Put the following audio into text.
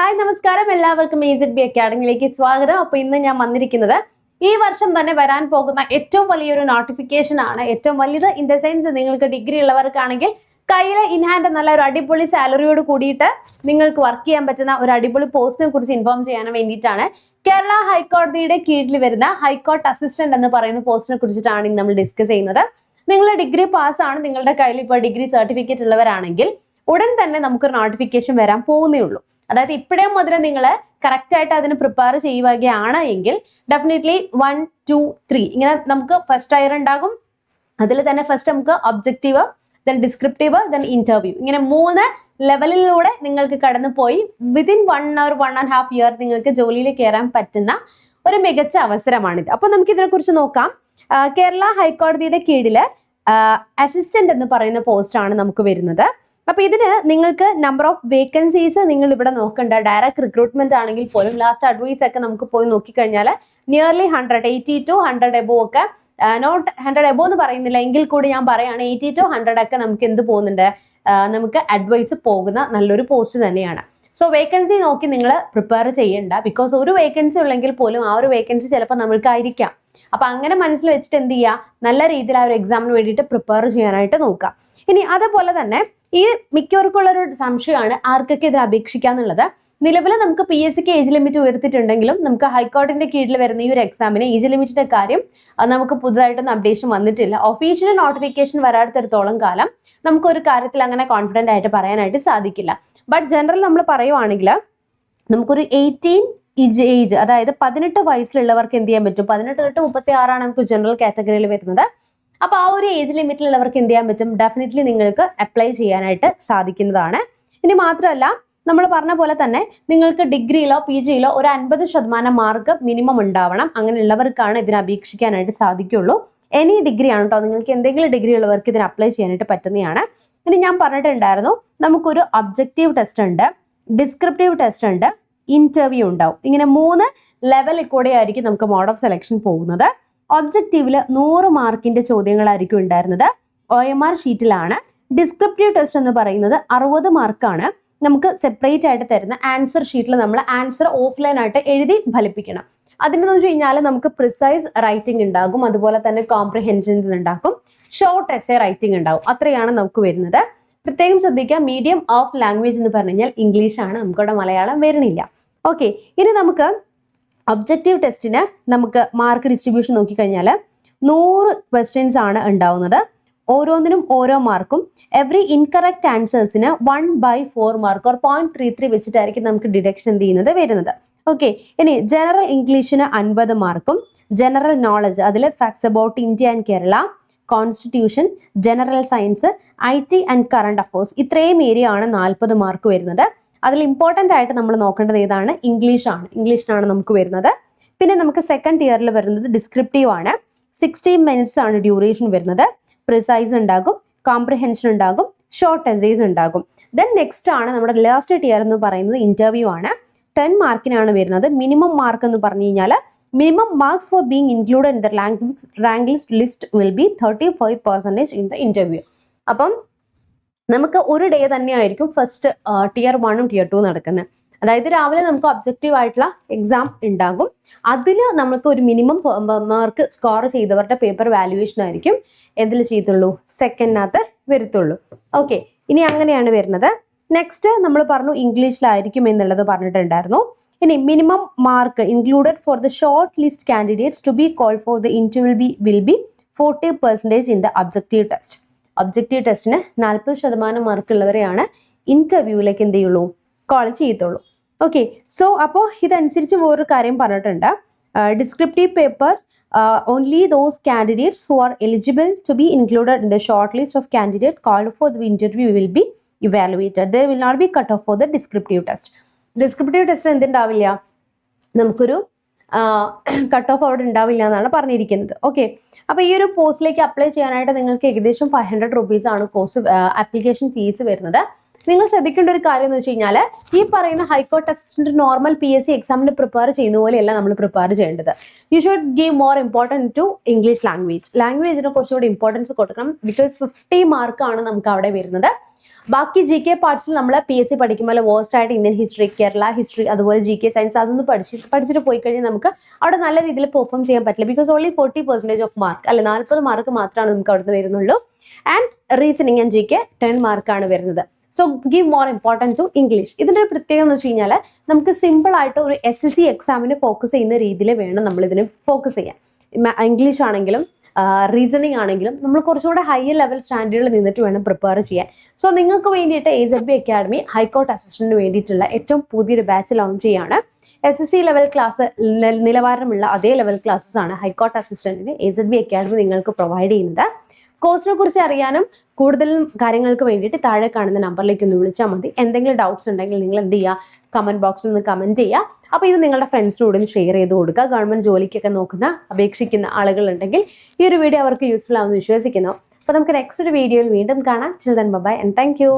Hi നമസ്കാരം, എല്ലാവർക്കും AZB അക്കാഡമിയിലേക്ക് സ്വാഗതം. അപ്പോൾ ഇന്ന് ഞാൻ വന്നിരിക്കുന്നത് ഈ വർഷം തന്നെ വരാൻ പോകുന്ന ഏറ്റവും വലിയൊരു നോട്ടിഫിക്കേഷൻ ആണ്. ഏറ്റവും വലുത് ഇൻ ദ സെൻസ് നിങ്ങൾക്ക് ഡിഗ്രി ഉള്ളവർക്കാണെങ്കിൽ കയ്യിലെ ഇൻ ഹാൻഡ് നല്ല ഒരു അടിപൊളി സാലറിയോട് കൂടിയിട്ട് നിങ്ങൾക്ക് വർക്ക് ചെയ്യാൻ പറ്റുന്ന ഒരു അടിപൊളി പോസ്റ്റിനെ കുറിച്ച് ഇൻഫോം ചെയ്യാൻ വേണ്ടിയിട്ടാണ്. കേരള ഹൈക്കോടതിയുടെ കീഴിൽ വരുന്ന ഹൈക്കോർട്ട് അസിസ്റ്റന്റ് എന്ന് പറയുന്ന പോസ്റ്റിനെ കുറിച്ചിട്ടാണ് ഇന്ന് നമ്മൾ ഡിസ്കസ് ചെയ്യുന്നത്. നിങ്ങൾ ഡിഗ്രി പാസ് ആണ്, നിങ്ങളുടെ കയ്യിൽ ഇപ്പോൾ ഡിഗ്രി സർട്ടിഫിക്കറ്റ് ഉള്ളവരാണെങ്കിൽ ഉടൻ തന്നെ നമുക്കൊരു നോട്ടിഫിക്കേഷൻ വരാൻ പോകുന്നേ ഉള്ളൂ. അതായത് ഇപ്പോഴേ മുതൽ നിങ്ങൾ കറക്റ്റ് ആയിട്ട് അതിന് പ്രിപ്പയർ ചെയ്യുകയാണ് എങ്കിൽ ഡെഫിനറ്റ്ലി 1, 2, 3 ഇങ്ങനെ നമുക്ക് ഫസ്റ്റ് ഇയർ ഉണ്ടാകും. അതിൽ തന്നെ ഫസ്റ്റ് നമുക്ക് objective, then descriptive, then interview, ഇങ്ങനെ 3 ലെവലിലൂടെ നിങ്ങൾക്ക് കടന്നു പോയി വിതിൻ 1 or 1.5 ഇയർ നിങ്ങൾക്ക് ജോലിയിൽ കയറാൻ പറ്റുന്ന ഒരു മികച്ച അവസരമാണിത്. അപ്പൊ നമുക്ക് ഇതിനെക്കുറിച്ച് നോക്കാം. കേരള ഹൈക്കോടതിയുടെ കീഴില് അസിസ്റ്റന്റ് എന്ന് പറയുന്ന പോസ്റ്റ് ആണ് നമുക്ക് വരുന്നത്. അപ്പൊ ഇതിന് നിങ്ങൾക്ക് നമ്പർ ഓഫ് വേക്കൻസീസ് നിങ്ങൾ ഇവിടെ നോക്കണ്ട. ഡയറക്റ്റ് റിക്രൂട്ട്മെന്റ് ആണെങ്കിൽ പോലും ലാസ്റ്റ് അഡ്വൈസ് ഒക്കെ നമുക്ക് പോയി നോക്കിക്കഴിഞ്ഞാൽ നിയർലി 180 to 100 എബോവ് ഒക്കെ, നോട്ട് 100 എബോവ് എന്ന് പറയുന്നില്ല എങ്കിൽ കൂടി ഞാൻ പറയാണ് 80 to 100 ഒക്കെ നമുക്ക് എന്ത് പോകുന്നുണ്ട്, നമുക്ക് അഡ്വൈസ് പോകുന്ന നല്ലൊരു പോസ്റ്റ് തന്നെയാണ്. സോ വേക്കൻസി നോക്കി നിങ്ങൾ പ്രിപ്പയർ ചെയ്യണ്ട. ബിക്കോസ് ഒരു വേക്കൻസി ഉള്ളെങ്കിൽ പോലും ആ ഒരു വേക്കൻസി ചിലപ്പോൾ നമ്മൾക്കായിരിക്കാം. അപ്പൊ അങ്ങനെ മനസ്സിൽ വെച്ചിട്ട് എന്ത് ചെയ്യുക, നല്ല രീതിയിൽ ആ ഒരു എക്സാമിന് വേണ്ടിയിട്ട് പ്രിപ്പയർ ചെയ്യാനായിട്ട് നോക്കുക. ഇനി അതുപോലെ തന്നെ ഈ മിക്കവർക്കുള്ളൊരു സംശയമാണ് ആർക്കൊക്കെ ഇതിൽ അപേക്ഷിക്കാന്നുള്ളത്. നിലവിൽ നമുക്ക് PSCക്ക് ഏജ് ലിമിറ്റ് ഉയർത്തിയിട്ടുണ്ടെങ്കിലും നമുക്ക് ഹൈക്കോടതിന്റെ കീഴിൽ വരുന്ന ഈ ഒരു എക്സാമിന് ഏജ് ലിമിറ്റിന്റെ കാര്യം നമുക്ക് പുതുതായിട്ടൊന്നും അപ്ഡേഷൻ വന്നിട്ടില്ല. ഒഫീഷ്യൽ നോട്ടിഫിക്കേഷൻ വരാത്തിടത്തോളം കാലം നമുക്കൊരു കാര്യത്തിൽ അങ്ങനെ കോൺഫിഡന്റ് ആയിട്ട് പറയാനായിട്ട് സാധിക്കില്ല. ബട്ട് ജനറൽ നമ്മൾ പറയുവാണെങ്കിൽ നമുക്കൊരു 18 ഏജ്, അതായത് 18 വയസ്സിലുള്ളവർക്ക് എന്ത് ചെയ്യാൻ പറ്റും, 18 തൊട്ട് 36 നമുക്ക് ജനറൽ കാറ്റഗറിയിൽ വരുന്നത്. അപ്പൊ ആ ഒരു ഏജ് ലിമിറ്റിലുള്ളവർക്ക് എന്ത് ചെയ്യാൻ പറ്റും, ഡെഫിനറ്റ്ലി നിങ്ങൾക്ക് അപ്ലൈ ചെയ്യാനായിട്ട് സാധിക്കുന്നതാണ്. ഇനി മാത്രമല്ല നമ്മൾ പറഞ്ഞ പോലെ തന്നെ നിങ്ങൾക്ക് ഡിഗ്രിയിലോ PGയിലോ ഒരു 50% മാർക്ക് മിനിമം ഉണ്ടാവണം. അങ്ങനെയുള്ളവർക്കാണ് ഇതിന് അപേക്ഷിക്കാനായിട്ട് സാധിക്കുള്ളൂ. എനി ഡിഗ്രി ആണ് കേട്ടോ, നിങ്ങൾക്ക് എന്തെങ്കിലും ഡിഗ്രി ഉള്ളവർക്ക് ഇതിന് അപ്ലൈ ചെയ്യാനായിട്ട് പറ്റുന്നതാണ്. ഇനി ഞാൻ പറഞ്ഞിട്ടുണ്ടായിരുന്നു നമുക്കൊരു ഒബ്ജക്റ്റീവ് ടെസ്റ്റ് ഉണ്ട്, ഡിസ്ക്രിപ്റ്റീവ് ടെസ്റ്റ് ഉണ്ട്, ഇന്റർവ്യൂ ഉണ്ടാവും. ഇങ്ങനെ 3 ലെവലിൽ കൂടെ ആയിരിക്കും നമുക്ക് മോഡ് ഓഫ് സെലക്ഷൻ പോകുന്നത്. ഒബ്ജക്റ്റീവില് 100 മാർക്കിന്റെ ചോദ്യങ്ങളായിരിക്കും ഉണ്ടായിരുന്നത്, OMR ഷീറ്റിലാണ്. ഡിസ്ക്രിപ്റ്റീവ് ടെസ്റ്റ് എന്ന് പറയുന്നത് 60 മാർക്കാണ്. നമുക്ക് സെപ്പറേറ്റ് ആയിട്ട് തരുന്ന ആൻസർ ഷീറ്റിൽ നമ്മൾ ആൻസർ ഓഫ്ലൈൻ ആയിട്ട് എഴുതി ഫലിപ്പിക്കണം. അതിനെന്ന് വെച്ച് കഴിഞ്ഞാൽ നമുക്ക് പ്രിസൈസ് റൈറ്റിംഗ് ഉണ്ടാകും, അതുപോലെ തന്നെ കോംപ്രിഹെൻഷൻസ് ഉണ്ടാകും, ഷോർട്ട് എസ്സേ റൈറ്റിംഗ് ഉണ്ടാകും. അത്രയാണ് നമുക്ക് വരുന്നത്. പ്രത്യേകം ശ്രദ്ധിക്കുക, മീഡിയം ഓഫ് ലാംഗ്വേജ് എന്ന് പറഞ്ഞു കഴിഞ്ഞാൽ ഇംഗ്ലീഷ് ആണ്, നമുക്കിവിടെ മലയാളം വരുന്നില്ല. ഓക്കെ, ഇനി നമുക്ക് ഒബ്ജക്റ്റീവ് ടെസ്റ്റിന് നമുക്ക് മാർക്ക് ഡിസ്ട്രിബ്യൂഷൻ നോക്കിക്കഴിഞ്ഞാൽ 100 ക്വസ്റ്റ്യൻസ് ആണ് ഉണ്ടാവുന്നത്. ഓരോന്നിനും ഓരോ മാർക്കും. എവറി ഇൻകറക്റ്റ് ആൻസേഴ്സിന് 1/4 മാർക്ക് ഓർ 0.33 വെച്ചിട്ടായിരിക്കും നമുക്ക് ഡിഡക്ഷൻ എന്ത് ചെയ്യുന്നത് വരുന്നത്. ഓക്കെ, ഇനി ജനറൽ ഇംഗ്ലീഷിന് 50 മാർക്കും, ജനറൽ നോളജ് അതിൽ facts about India and Kerala, constitution, general science, IT and current affairs, ഇത്രയും ഏരിയ ആണ് 40 മാർക്ക് വരുന്നത്. അതിൽ ഇമ്പോർട്ടൻ്റ് ആയിട്ട് നമ്മൾ നോക്കേണ്ടത് ഏതാണ്, ഇംഗ്ലീഷാണ്. ഇംഗ്ലീഷിനാണ് നമുക്ക് വരുന്നത്. പിന്നെ നമുക്ക് സെക്കൻഡ് ഇയറിൽ വരുന്നത് ഡിസ്ക്രിപ്റ്റീവ് ആണ്. 60 minutes ആണ് ഡ്യൂറേഷൻ വരുന്നത്. പ്രിസൈസ് ഉണ്ടാകും, കോംപ്രിഹെൻഷൻ ഉണ്ടാകും, ഷോർട്ട് എസ്സേസ് ഉണ്ടാകും. ദെൻ നെക്സ്റ്റ് ആണ് നമ്മുടെ ലാസ്റ്റ് ഇയർ എന്ന് പറയുന്നത് ഇന്റർവ്യൂ ആണ്. 10 മാർക്കിനാണ് വരുന്നത്. മിനിമം മാർക്ക് എന്ന് പറഞ്ഞു കഴിഞ്ഞാൽ minimum marks for being included in the rank list will be 35% in the interview. അപ്പം നമുക്ക് ഒരു ഡേ തന്നെയായിരിക്കും ഫസ്റ്റ് tier 1 tier 2 നടക്കുന്നത്. അതായത് രാവിലെ നമുക്ക് ഒബ്ജക്റ്റീവ് ആയിട്ടുള്ള എക്സാം ഉണ്ടാകും. അതിൽ നമുക്ക് ഒരു മിനിമം മാർക്ക് സ്കോർ ചെയ്തവരുടെ പേപ്പർ വാല്യുവേഷൻ ആയിരിക്കും എന്തിൽ ചെയ്തുള്ളൂ, സെക്കൻഡിനകത്ത് വരുത്തുള്ളൂ. ഓക്കെ, ഇനി അങ്ങനെയാണ് വരുന്നത്. നെക്സ്റ്റ് നമ്മൾ പറഞ്ഞു ഇംഗ്ലീഷിലായിരിക്കും എന്നുള്ളത് പറഞ്ഞിട്ടുണ്ടായിരുന്നു. ഇനി minimum mark included for the short list candidates to be call for the interview will be 40% in the objective test. Objective ടെസ്റ്റിന് 40% മാർക്ക് ഉള്ളവരെയാണ് ഇന്റർവ്യൂവിലേക്ക് എന്ത് ചെയ്യുള്ളൂ, കോൾ ചെയ്യത്തുള്ളൂ. ഓക്കെ, സോ അപ്പോൾ ഇതനുസരിച്ച് വേറൊരു കാര്യം പറഞ്ഞിട്ടുണ്ട്. Descriptive paper only those candidates who are eligible to be included in the short list of candidate called for the interview will be evaluated. There will not be cut off for the descriptive test. Descriptive test എന്തുണ്ടാവില്ല, നമുക്കൊരു cut of അവിടെ ഉണ്ടാവില്ല എന്നാണ് പറഞ്ഞിരിക്കുന്നത്. Okay, അപ്പോൾ ഈ ഒരു പോസ്റ്റിലേക്ക് അപ്ലൈ ചെയ്യാനായിട്ട് നിങ്ങൾക്ക് ഏകദേശം 500 rupees ആണ് കോഴ്സ് ആപ്ലിക്കേഷൻ ഫീസ് വരുന്നത്. നിങ്ങൾ ശ്രദ്ധിക്കേണ്ട ഒരു കാര്യം എന്ന് വെച്ച് കഴിഞ്ഞാൽ ഈ പറയുന്ന ഹൈക്കോർട്ട് അസിസ്റ്റന്റ് നോർമൽ PSC എക്സാമിന് പ്രിപ്പയർ ചെയ്യുന്ന പോലെയല്ല നമ്മൾ പ്രിപ്പയർ ചെയ്യേണ്ടത്. You should give more important to English language. ലാംഗ്വേജിന് കുറച്ചുകൂടി ഇമ്പോർട്ടൻസ് കൊടുക്കണം. ബിക്കോസ് 50 മാർക്കാണ് നമുക്ക് അവിടെ വരുന്നത്. ബാക്കി GK പാർട്സിൽ നമ്മൾ PSC പഠിക്കുമ്പോൾ വേഴ്സ്റ്റ് ആയിട്ട് ഇന്ത്യൻ ഹിസ്റ്ററി, കേരള ഹിസ്റ്ററി, അതുപോലെ GK സയൻസ് അതൊന്നും പഠിച്ചിട്ട് പോയി കഴിഞ്ഞാൽ നമുക്ക് അവിടെ നല്ല രീതിയിൽ പെർഫോം ചെയ്യാൻ പറ്റില്ല. ബിക്കോസ് ഓൺലി 40% ഓഫ് മാർക്ക്, അല്ലെ 40 മാർക്ക് മാത്രമാണ് നമുക്ക് അവിടുന്ന് വരുന്നുള്ളൂ. ആൻഡ് റീസണിങ് ആൻഡ് GK 10 മാർക്കാണ് വരുന്നത്. So give more importance to English. ഇതിൻ്റെ ഒരു പ്രത്യേകത എന്ന് വെച്ച് കഴിഞ്ഞാൽ നമുക്ക് സിമ്പിൾ ആയിട്ട് ഒരു SSC എക്സാമിന് ഫോക്കസ് ചെയ്യുന്ന രീതിയിൽ വേണം നമ്മൾ ഇതിന് ഫോക്കസ് ചെയ്യാൻ. ഇംഗ്ലീഷ് ആണെങ്കിലും റീസണിങ് ആണെങ്കിലും നമ്മൾ കുറച്ചുകൂടെ ഹയർ ലെവൽ സ്റ്റാൻഡേർഡിൽ നിന്നിട്ട് വേണം പ്രിപ്പയർ ചെയ്യാൻ. സോ നിങ്ങൾക്ക് വേണ്ടിയിട്ട് AZB അക്കാഡമി ഹൈക്കോർട്ട് അസിസ്റ്റന്റിന് വേണ്ടിയിട്ടുള്ള ഏറ്റവും പുതിയൊരു ബാച്ച് ലോഞ്ച് ചെയ്യാണ്. SSC ലെവൽ ക്ലാസ് നിലവാരമുള്ള അതേ ലെവൽ ക്ലാസ്സസ് ആണ് ഹൈക്കോർട്ട് അസിസ്റ്റന്റിന് AZB അക്കാഡമി നിങ്ങൾക്ക് പ്രൊവൈഡ് ചെയ്യുന്നത്. കോഴ്സിനെ കുറിച്ച് അറിയാനും കൂടുതലും കാര്യങ്ങൾക്ക് വേണ്ടിയിട്ട് താഴെ കാണുന്ന നമ്പറിലേക്ക് ഒന്ന് വിളിച്ചാൽ മതി. എന്തെങ്കിലും ഡൗട്ട്സ് ഉണ്ടെങ്കിൽ നിങ്ങൾ എന്ത് ചെയ്യുക, കമൻറ്റ് ബോക്സിൽ ഒന്ന് കമൻറ്റ് ചെയ്യുക. അപ്പോൾ ഇത് നിങ്ങളുടെ ഫ്രണ്ട്സിനോടും ഷെയർ ചെയ്ത് കൊടുക്കുക. ഗവൺമെൻറ് ജോലിക്കൊക്കെ അപേക്ഷിക്കുന്ന ആളുകളുണ്ടെങ്കിൽ ഈ ഒരു വീഡിയോ അവർക്ക് യൂസ്ഫുൾ ആവുമെന്ന് വിശ്വസിക്കുന്നു. അപ്പോൾ നമുക്ക് നെക്സ്റ്റ് ഒരു വീഡിയോയിൽ വീണ്ടും കാണാം. Chill then bye and thank U.